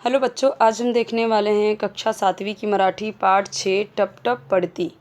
Hello बच्चों, आज हम देखने वाले हैं कक्षा 7वीं की मराठी पाठ 6 टप टप पड़ती।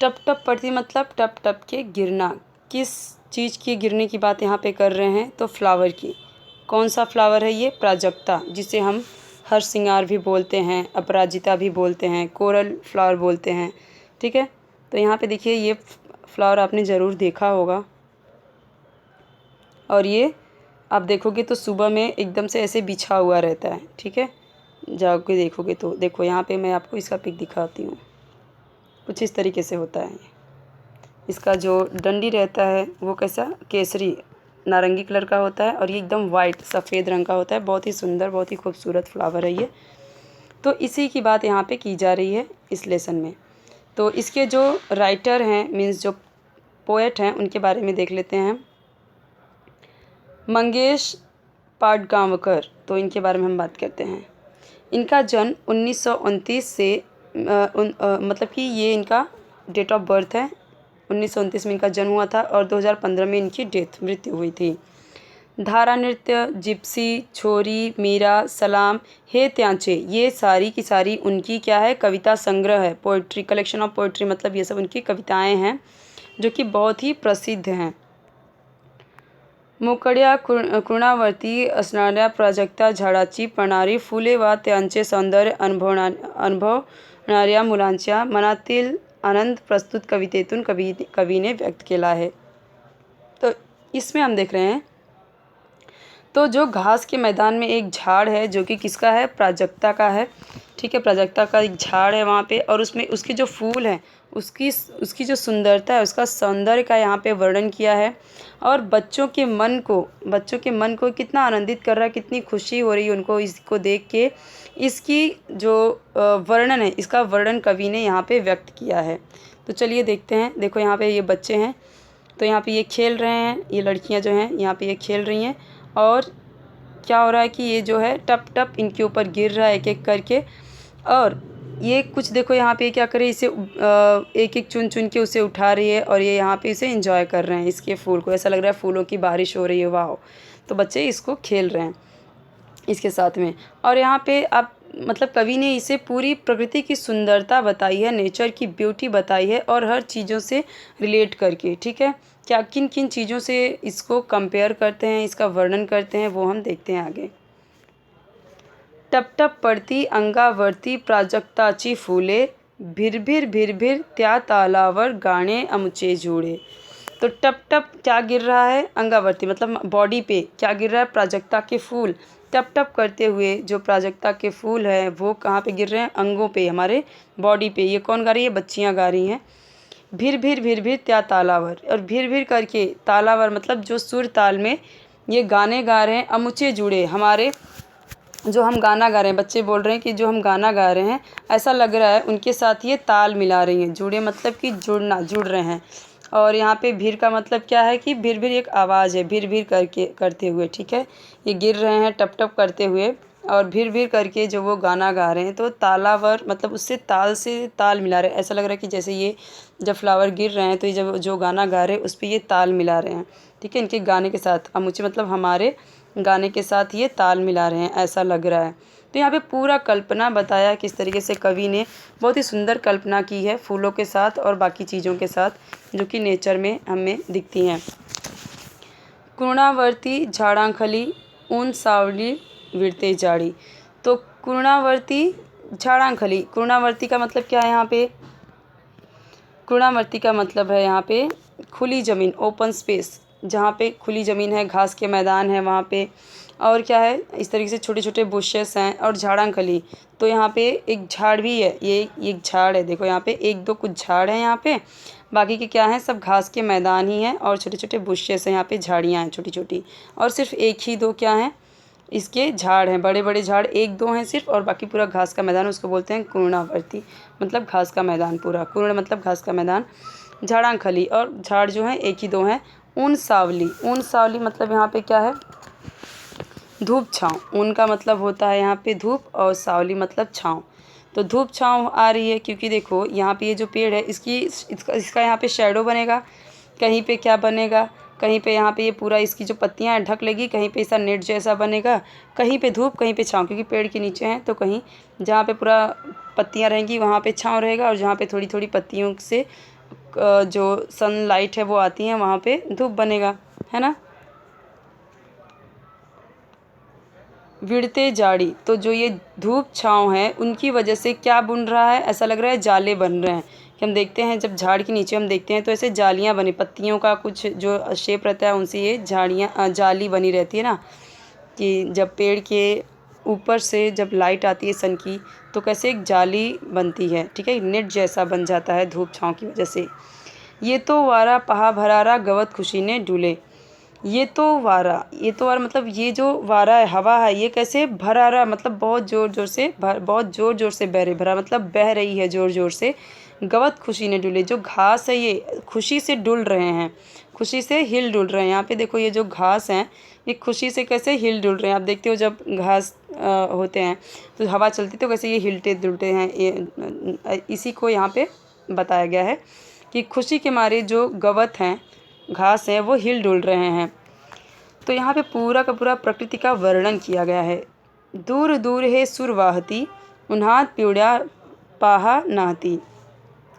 टप टप पड़ती मतलब टप टप के गिरना। किस चीज़ की गिरने की बात यहाँ पे कर रहे हैं? तो फ्लावर की। कौन सा फ्लावर है ये? प्राजक्ता, जिसे हम हर सिंगार भी बोलते हैं, अपराजिता भी बोलते हैं, कोरल फ्लावर बोलते हैं। ठीक है, तो यहाँ पे देखिए ये फ्लावर आपने ज़रूर देखा होगा और ये आप देखोगे तो सुबह में एकदम से ऐसे बिछा हुआ रहता है। ठीक है, जाके देखोगे तो देखो यहाँ पे मैं आपको इसका पिक दिखाती हूँ। कुछ इस तरीके से होता है। इसका जो डंडी रहता है वो कैसा केसरी नारंगी कलर का होता है और ये एकदम वाइट सफ़ेद रंग का होता है। बहुत ही सुंदर, बहुत ही खूबसूरत फ्लावर है ये। तो इसी की बात यहाँ पे की जा रही है इस लेसन में। तो इसके जो राइटर हैं, मीन्स जो पोएट हैं, उनके बारे में देख लेते हैं। मंगेश पाडगांवकर, तो इनके बारे में हम बात करते हैं। इनका जन्म 1929 से मतलब कि ये इनका डेट ऑफ बर्थ है। 1929 में इनका जन्म हुआ था और 2015 में इनकी मृत्यु हुई थी। धारा नृत्य, जिप्सी, छोरी, मीरा, सलाम, हे त्यांचे, ये सारी की सारी उनकी क्या है? कविता संग्रह है। पोइट्री, कलेक्शन ऑफ पोइट्री, मतलब ये सब उनकी कविताएं हैं जो कि बहुत ही प्रसिद्ध हैं। मोकळ्या कुणावरती असणाऱ्या प्राजक्ता झाडाची पळणारी फुले व त्यांचे सौंदर्य अनुभवणाऱ्या मुलांच्या मनातील आनंद प्रस्तुत कवितेतून कवि ने व्यक्त किया है। तो इसमें हम देख रहे हैं, तो जो घास के मैदान में एक झाड़ है जो कि किसका है? प्राजक्ता का है। ठीक है, प्राजक्ता का एक झाड़ है वहाँ पे और उसमें उसके जो फूल हैं उसकी जो सुंदरता है, उसका सौंदर्य का यहाँ पे वर्णन किया है। और बच्चों के मन को कितना आनंदित कर रहा है, कितनी खुशी हो रही है उनको इसको देख के। इसकी जो वर्णन है, इसका वर्णन कवि ने यहाँ पे व्यक्त किया है। तो चलिए देखते हैं। देखो यहाँ पे ये बच्चे हैं, तो यहाँ पे ये खेल रहे हैं। ये लड़कियाँ जो हैं यहाँ पे ये खेल रही हैं और क्या हो रहा है कि ये जो है टप टप इनके ऊपर गिर रहा है एक एक करके। और ये कुछ देखो यहाँ पे क्या कर रही है, इसे एक एक चुन चुन के उसे उठा रही है और ये यहाँ पे इसे एंजॉय कर रहे हैं। इसके फूल को ऐसा लग रहा है फूलों की बारिश हो रही है। वाह! तो बच्चे इसको खेल रहे हैं इसके साथ में। और यहाँ पे आप मतलब कवि ने इसे पूरी प्रकृति की सुंदरता बताई है, नेचर की ब्यूटी बताई है और हर चीज़ों से रिलेट करके। ठीक है, क्या किन किन चीज़ों से इसको कंपेयर करते हैं, इसका वर्णन करते हैं, वो हम देखते हैं आगे। टप टप पडती अंगावरती प्राजक्ताची फुले, भिरभिर भिरभिर त्या तालावर गाणे आमचे जुळे। तो टप टप क्या गिर रहा है? अंगावरती मतलब बॉडी पे क्या गिर रहा है? प्राजक्ता के फूल टप टप करते हुए। जो प्राजक्ता के फूल है वो कहाँ पे गिर रहे हैं? अंगों पे, हमारे बॉडी पे। ये कौन गा रही है? बच्चियाँ गा रही हैं। भिर भिर त्या तालावर, और भिर भिर करके तालावर मतलब जो सुर ताल में ये गाने गा रहे हैं। अमुचे जुड़े, हमारे जो हम गाना गा रहे हैं, बच्चे बोल रहे हैं कि जो हम गाना गा रहे हैं ऐसा लग रहा है उनके साथ ये ताल मिला रही हैं। जुड़े मतलब कि जुड़ रहे हैं। और यहाँ पे भीर का मतलब क्या है कि भीर भीर एक आवाज़ है, भीर भीर करते हुए। ठीक है, ये गिर रहे हैं टप टप करते हुए और भीर भीर करके जो वो गाना गा रहे हैं। तो तालावर मतलब उससे ताल मिला रहे हैं। ऐसा लग रहा है कि जैसे ये जब फ्लावर गिर रहे हैं तो ये जब जो गाना गा रहे हैं उस पर ये ताल मिला रहे हैं। ठीक है, इनके गाने के साथ अमुचे मतलब हमारे गाने के साथ ये ताल मिला रहे हैं, ऐसा लग रहा है। तो यहाँ पे पूरा कल्पना बताया किस तरीके से कवि ने बहुत ही सुंदर कल्पना की है फूलों के साथ और बाकी चीज़ों के साथ जो कि नेचर में हमें दिखती हैं। कुर्णावर्ती झाडांखाली ऊन सावली विरते जाड़ी। तो कुर्णावर्ती झाडांखाली, कुर्णावर्ती का मतलब क्या है यहाँ पे? कुर्णावर्ती का मतलब है यहाँ पे खुली ज़मीन, ओपन स्पेस, जहाँ पे खुली ज़मीन है, घास के मैदान है वहाँ पे। और क्या है, इस तरीके से छोटे छोटे बुशेस हैं और झाड़ांखली। तो यहाँ पे एक झाड़ भी है, ये एक झाड़ है। देखो यहाँ पे एक दो कुछ झाड़ हैं यहाँ पे, बाकी के क्या हैं? सब घास के मैदान ही हैं और छोटे छोटे बुशेस हैं यहाँ पे, झाड़ियाँ हैं छोटी छोटी। और सिर्फ एक ही दो क्या हैं? इसके झाड़ हैं, बड़े बड़े झाड़ एक दो हैं सिर्फ, और बाकी पूरा घास का मैदान। उसको बोलते हैं कुर्णावर्ती, मतलब घास का मैदान पूरा। कुर्ण मतलब घास का मैदान, झाड़ांखली, और झाड़ जो हैं एक ही दो हैं। ऊन सावली मतलब यहाँ पे क्या है? धूप छाँव। ऊन का मतलब होता है यहाँ पे धूप और सावली मतलब छाँव। तो धूप छाँव आ रही है क्योंकि देखो यहाँ पे ये जो पेड़ है इसका यहाँ पे शैडो बनेगा, कहीं पे क्या बनेगा? कहीं पे यहाँ पे ये पूरा इसकी जो पत्तियाँ हैं ढक लेगी, कहीं पे ऐसा नेट जैसा बनेगा, कहीं पे धूप कहीं पे छाँव, क्योंकि पेड़ के नीचे हैं तो कहीं जहाँ पे पूरा पत्तियाँ रहेंगी वहाँ पे छाँव रहेगा, और जहाँ पे थोड़ी थोड़ी पत्तियों से जो सनलाइट है वो आती है वहाँ पे धूप बनेगा, है ना। विड़ते जाड़ी, तो जो ये धूप छाँव है उनकी वजह से क्या बुन रहा है, ऐसा लग रहा है जाले बन रहे हैं। कि हम देखते हैं जब झाड़ के नीचे हम देखते हैं तो ऐसे जालियाँ बनी, पत्तियों का कुछ जो शेप रहता है उनसे ये झाड़ियाँ जाली बनी रहती है ना, कि जब पेड़ के ऊपर से जब लाइट आती है सन की तो कैसे एक जाली बनती है, ठीक है, नेट जैसा बन जाता है धूप छाँव की वजह से। ये तो वारा पहा भरारा गवत खुशी ने डूले, ये तो वारा मतलब ये जो वारा है, हवा है, ये कैसे भरारा मतलब बहुत ज़ोर ज़ोर से बहुत ज़ोर ज़ोर से बह रही, भरा मतलब बह रही है ज़ोर ज़ोर से। गवत खुशी ने डुले, जो घास है ये खुशी से डुल रहे हैं, खुशी से हिल डुल रहे हैं। यहाँ पे देखो ये जो घास हैं ये खुशी से कैसे हिल डुल रहे हैं। आप देखते हो जब घास होते हैं तो हवा चलती तो कैसे ये हिलते डुलते हैं, ये इसी को यहाँ पे बताया गया है कि खुशी के मारे जो गवत हैं, घास हैं, वो हिल डुल रहे हैं। तो यहाँ पे पूरा का पूरा प्रकृति का वर्णन किया गया है। दूर दूर है सुर वाहती, उन्हात पिवड़ा पाहा नाहती,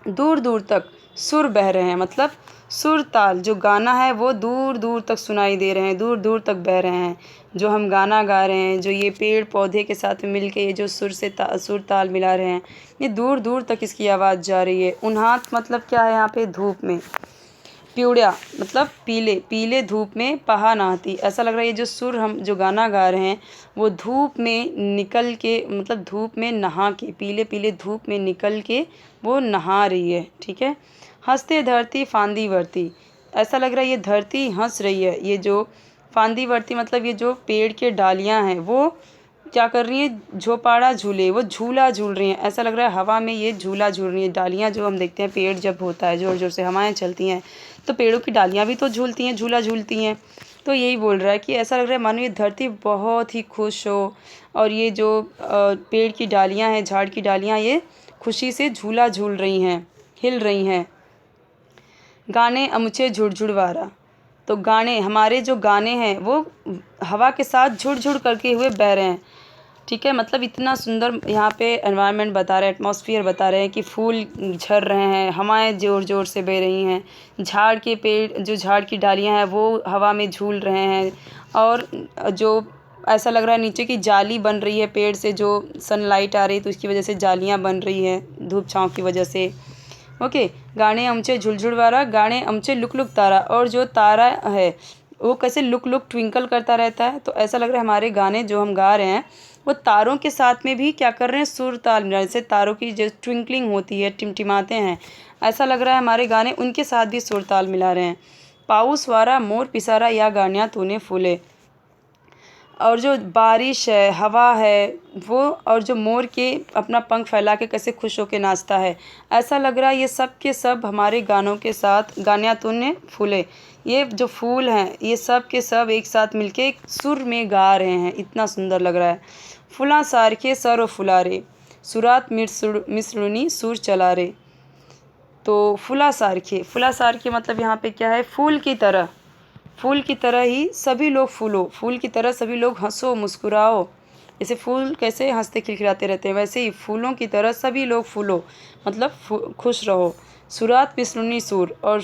दूर दूर तक सुर बह रहे हैं, मतलब सुर ताल जो गाना है वो दूर दूर तक सुनाई दे रहे हैं, दूर दूर तक बह रहे हैं। जो हम गाना गा रहे हैं, जो ये पेड़ पौधे के साथ मिल के ये जो सुर ताल मिला रहे हैं, ये दूर दूर तक इसकी आवाज़ जा रही है। उन्हात मतलब क्या है यहाँ पे, धूप में। पिवड़ा मतलब पीले, पीले धूप में पहा नहाती, ऐसा लग रहा है ये जो सुर हम जो गाना गा रहे हैं वो धूप में निकल के, मतलब धूप में नहा के, पीले पीले धूप में निकल के वो नहा रही है, ठीक है। हंसते धरती फांदी वर्ती, ऐसा लग रहा है ये धरती हंस रही है। ये जो फांदी वर्ती मतलब ये जो पेड़ के डालियाँ हैं वो क्या कर रही है, झोपाड़ा झूले, वो झूला झूल रही हैं। ऐसा लग रहा है हवा में ये झूला झूल रही है। डालियाँ जो हम देखते हैं पेड़ जब होता है ज़ोर ज़ोर से हवाएं चलती हैं तो पेड़ों की डालियाँ भी तो झूलती हैं, झूला झूलती हैं। तो यही बोल रहा है कि ऐसा लग रहा है मानो ये धरती बहुत ही खुश हो, और ये जो पेड़ की डालियाँ हैं, झाड़ की डालियाँ, ये खुशी से झूला झूल रही हैं, हिल रही हैं। गाने अमुचे झुड़झुड़ वारा, तो गाने हमारे जो गाने हैं वो हवा के साथ झुड़ करके हुए बह रहे हैं, ठीक है। मतलब इतना सुंदर यहाँ पे एनवायरनमेंट बता रहे हैं, एटमॉस्फेयर बता रहे हैं कि फूल झड़ रहे हैं, हवाएं ज़ोर ज़ोर से बह रही हैं, झाड़ के पेड़ जो झाड़ की डालियाँ हैं वो हवा में झूल रहे हैं, और जो ऐसा लग रहा है नीचे की जाली बन रही है पेड़ से, जो सनलाइट आ रही है तो उसकी वजह से जालियाँ बन रही हैं धूप छाँव की वजह से। ओके, गाने अमचे झुलझुल वारा, गाने अमचे लुक लुक तारा, और जो तारा है वो कैसे लुक लुक ट्विंकल करता रहता है। तो ऐसा लग रहा है हमारे गाने जो हम गा रहे हैं वो तारों के साथ में भी क्या कर रहे हैं, सुर ताल मिला, जैसे तारों की जो ट्विंकलिंग होती है, टिमटिमाते हैं, ऐसा लग रहा है हमारे गाने उनके साथ भी सुर ताल मिला रहे हैं। पाउस वारा मोर पिसारा या गानियाँ तूने फूले, और जो बारिश है, हवा है वो, और जो मोर के अपना पंख फैला के कैसे खुश होके नाचता है, ऐसा लग रहा है ये सब के सब हमारे गानों के साथ, गानियाँ तूने फूले, ये जो फूल हैं ये सब के सब एक साथ मिलके एक सुर में गा रहे हैं। इतना सुंदर लग रहा है। फुला सारखे सर फुलारे, सुरात मिसरुनी सुर चला रे, तो फुला सारखे मतलब यहाँ पे क्या है, फूल की तरह, फूल की तरह ही सभी लोग फूलो, फूल की तरह सभी लोग हंसो मुस्कुराओ। जैसे फूल कैसे हंसते खिलखिलाते रहते हैं वैसे ही फूलों की तरह सभी लोग फूलो, मतलब खुश रहो। सुरात मिसरूनी सुर, और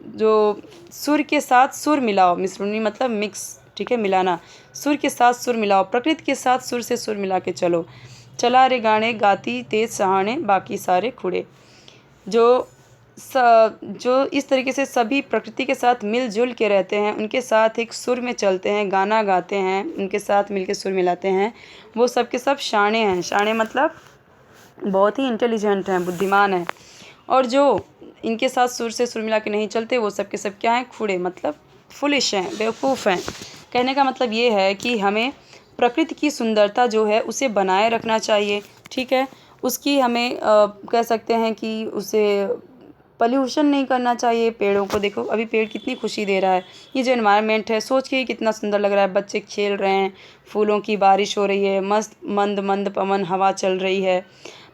जो सुर के साथ सुर मिलाओ, मिसरूनी मतलब मिक्स, ठीक है, मिलाना, सुर के साथ सुर मिलाओ, प्रकृति के साथ सुर से सुर मिला के चलो। चला रे गाने गाती तेज सहाने बाकी सारे खुड़े, जो इस तरीके से सभी प्रकृति के साथ मिलजुल के रहते हैं, उनके साथ एक सुर में चलते हैं, गाना गाते हैं, उनके साथ मिलके सुर मिलाते हैं, वो सब के सब शाणे हैं। शाणे मतलब बहुत ही इंटेलिजेंट हैं, बुद्धिमान हैं। और जो इनके साथ सुर से सुर मिला के नहीं चलते वो सब के सब क्या हैं, खुड़े मतलब फुलिश हैं, बेवकूफ़ हैं। कहने का मतलब ये है कि हमें प्रकृति की सुंदरता जो है उसे बनाए रखना चाहिए, ठीक है। उसकी हमें कह सकते हैं कि उसे पॉल्यूशन नहीं करना चाहिए। पेड़ों को देखो अभी पेड़ कितनी खुशी दे रहा है, ये जो एनवायरनमेंट है सोच के ही कितना सुंदर लग रहा है। बच्चे खेल रहे हैं, फूलों की बारिश हो रही है, मस्त मंद मंद पवन हवा चल रही है,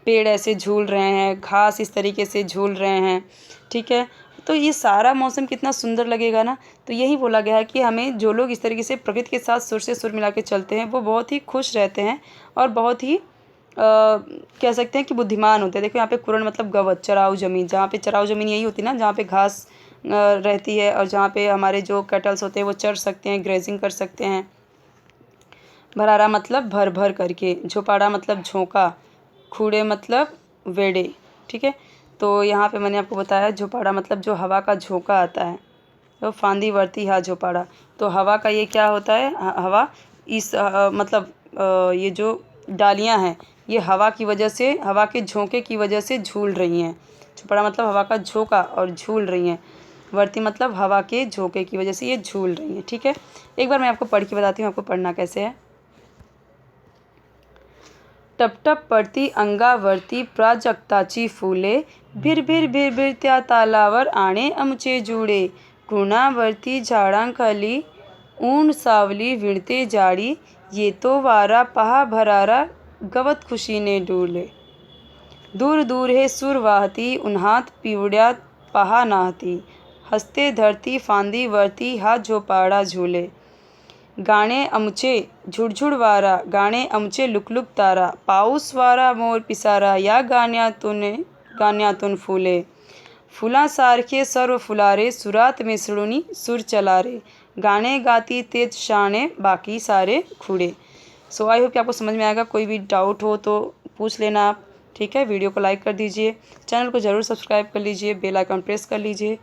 पेड़ ऐसे झूल रहे हैं, घास इस तरीके से झूल रहे हैं, ठीक है। तो ये सारा मौसम कितना सुंदर लगेगा ना। तो यही बोला गया है कि हमें जो लोग इस तरीके से प्रकृति के साथ सुर से सुर मिला के चलते हैं वो बहुत ही खुश रहते हैं और बहुत ही कह सकते हैं कि बुद्धिमान होते हैं। देखो यहाँ पे कुरण मतलब गवत, चराऊ ज़मीन, जहाँ पे चराऊ ज़मीन यही होती है ना जहाँ पे घास रहती है और जहाँ पे हमारे जो कैटल्स होते हैं वो चर सकते हैं, ग्रेजिंग कर सकते हैं। भरारा मतलब भर भर करके, झोपाड़ा मतलब झोंका, खूड़े मतलब वेड़े। ठीक है, तो यहाँ पे मैंने आपको बताया झोपाड़ा मतलब जो हवा का झोंका आता है। तो फांदी वर्ती हा झोपाड़ा, तो हवा का ये क्या होता है, हवा इस मतलब ये जो डालियाँ हैं ये हवा की वजह से, हवा के झोंके की वजह से झूल रही हैं। झोपाड़ा मतलब हवा का झोंका और झूल रही हैं। वर्ती मतलब हवा के झोंके की वजह से ये झूल रही हैं। ठीक है, एक बार मैं आपको पढ़ के बताती हूँ आपको पढ़ना कैसे है। टप टप पडती अंगावरती प्राजक्ताची फुले, भिरभिर भिरभिर त्या तालावर आणे आमचे जुळे, कुणावरती झाडांखाली ऊन सावली विणते जाळी, येतो वारा पहा भरारा गवत खुशीने डुले, दूर दूर हे सूर वाहती उन्हात पिवळ्यात पहा नाहती, हसते धरती फांदी वरती हा झोपाळा झुले, गाणे आमचे झुडझुड वारा, गाणे आमचे लुकलुक तारा, पाऊस वारा मोर पिसारा, या गाण्यातून फुले, फुलांसारखे सर्व फुलारे, सुरात मिसळूनी सूर चला रे, गाणे गाती तेज शाणे बाकी सारे खुड़े। सो आई होप कि आपको समझ में आएगा। कोई भी डाउट हो तो पूछ लेना आप। ठीक है, वीडियो को लाइक कर दीजिए, चैनल को ज़रूर सब्सक्राइब कर लीजिए, बेल आइकन प्रेस कर लीजिए।